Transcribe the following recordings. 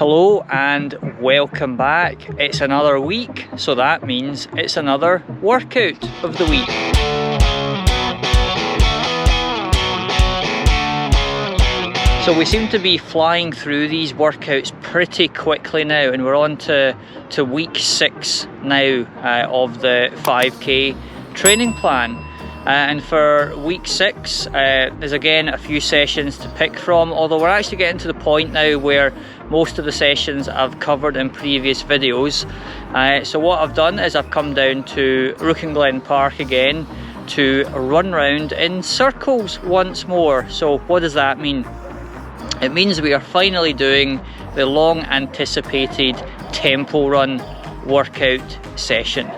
Hello and welcome back. It's another week, so that means it's another workout of the week. So we seem to be flying through these workouts pretty quickly now, and we're on to week 6 now of the 5k training plan. And for week 6, there's again a few sessions to pick from, although we're actually getting to the point now where most of the sessions I've covered in previous videos. So what I've done is I've come down to Rookenglen Park again to run round in circles once more. So what does that mean? It means we are finally doing the long anticipated tempo run workout session.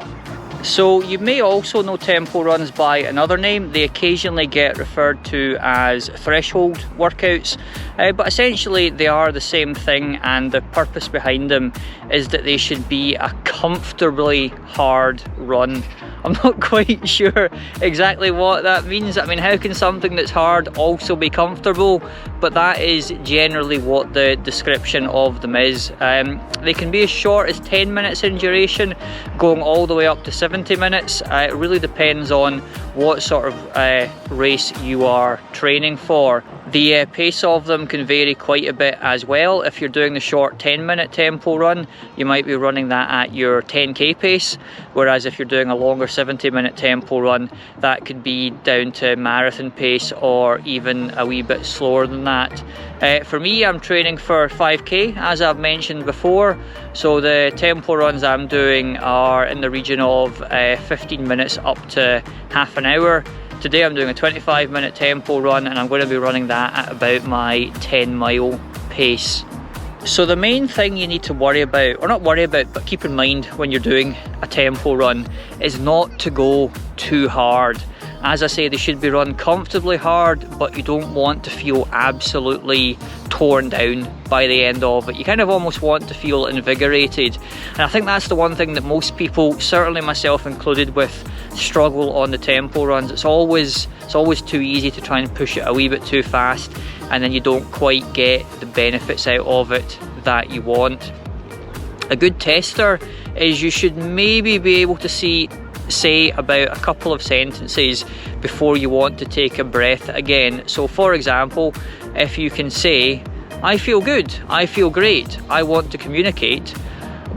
So you may also know tempo runs by another name. They occasionally get referred to as threshold workouts, but essentially they are the same thing, and the purpose behind them is that they should be a comfortably hard run. I'm not quite sure exactly what that means. I mean, how can something that's hard also be comfortable? But that is generally what the description of them is. They can be as short as 10 minutes in duration, going all the way up to 70 minutes. It really depends on what sort of race you are training for. The pace of them can vary quite a bit as well. If you're doing the short 10-minute tempo run, you might be running that at your 10k pace, whereas if you're doing a longer 70-minute tempo run, that could be down to marathon pace or even a wee bit slower than that. For me, I'm training for 5k, as I've mentioned before, so the tempo runs I'm doing are in the region of 15 minutes up to half an hour. Today I'm doing a 25-minute tempo run, and I'm going to be running that at about my 10-mile pace. So the main thing you need to worry about, or not worry about, but keep in mind when you're doing a tempo run, is not to go too hard. As I say, they should be run comfortably hard, but you don't want to feel absolutely torn down by the end of it. You kind of almost want to feel invigorated. And I think that's the one thing that most people, certainly myself included, with struggle on the tempo runs. It's always too easy to try and push it a wee bit too fast, and then you don't quite get the benefits out of it that you want. A good tester is you should maybe be able to say about a couple of sentences before you want to take a breath again. So for example, if you can say, "I feel good, I feel great, I want to communicate,"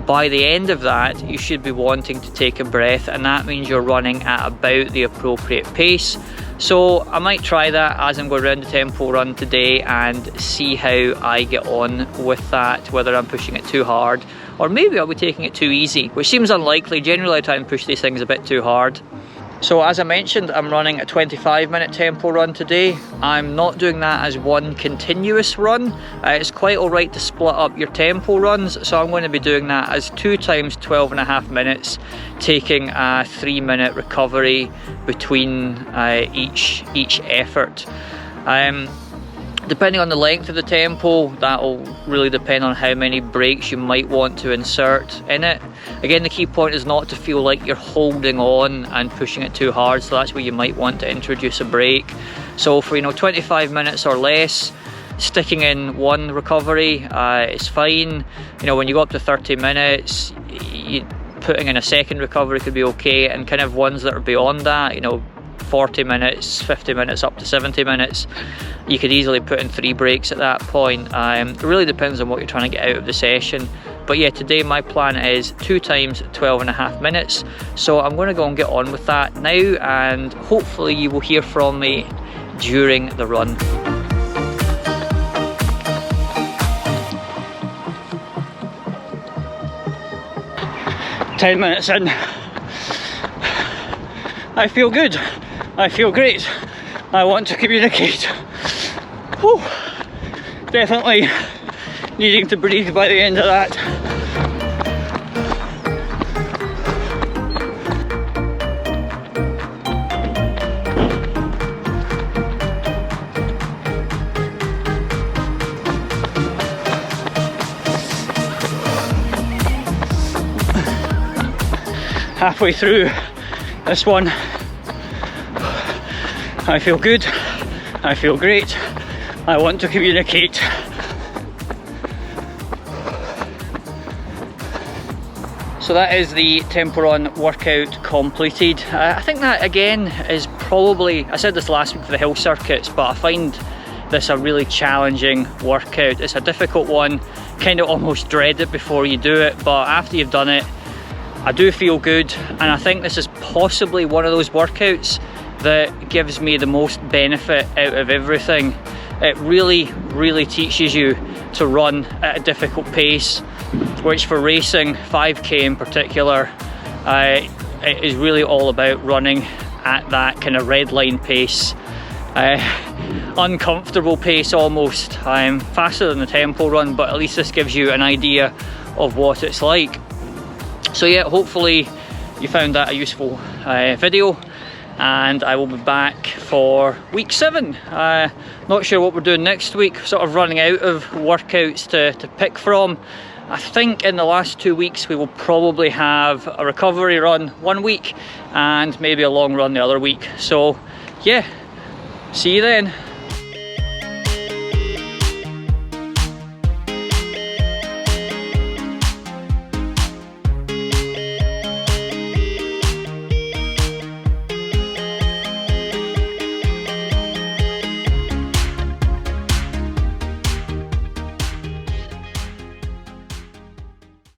by the end of that you should be wanting to take a breath, and that means you're running at about the appropriate pace. So I might try that as I'm going around the tempo run today and see how I get on with that, whether I'm pushing it too hard or maybe I'll be taking it too easy, which seems unlikely. Generally I try and push these things a bit too hard. So as I mentioned, I'm running a 25-minute tempo run today. I'm not doing that as one continuous run. It's quite alright to split up your tempo runs, so I'm going to be doing that as 2 times 12.5 minutes, taking a 3-minute recovery between each effort. Depending on the length of the tempo, that'll really depend on how many breaks you might want to insert in it. Again, the key point is not to feel like you're holding on and pushing it too hard, so that's where you might want to introduce a break. So for 25 minutes or less, sticking in one recovery is fine. When you go up to 30 minutes, putting in a second recovery could be okay, and kind of ones that are beyond that, 40 minutes, 50 minutes up to 70 minutes, you could easily put in 3 breaks at that point. It really depends on what you're trying to get out of the session. But yeah, today my plan is 2 times 12.5 minutes. So I'm going to go and get on with that now, and hopefully you will hear from me during the run. "10 minutes in. I feel good. I feel great. I want to communicate." Whew. Definitely needing to breathe by the end of that. Halfway through this one. I feel good, I feel great, I want to communicate. So that is the Tempo Run workout completed. I think that again is probably, I said this last week for the hill circuits, but I find this a really challenging workout. It's a difficult one, kind of almost dread it before you do it, but after you've done it, I do feel good, and I think this is possibly one of those workouts that gives me the most benefit out of everything. It really teaches you to run at a difficult pace, which for racing, 5k in particular, it is really all about running at that kind of red line pace, uncomfortable pace almost. Faster than the tempo run, but at least this gives you an idea of what it's like. So yeah, hopefully you found that a useful video, and I will be back for week 7. Not sure what we're doing next week, sort of running out of workouts to pick from. I think in the last 2 weeks we will probably have a recovery run 1 week and maybe a long run the other week. So yeah, see you then.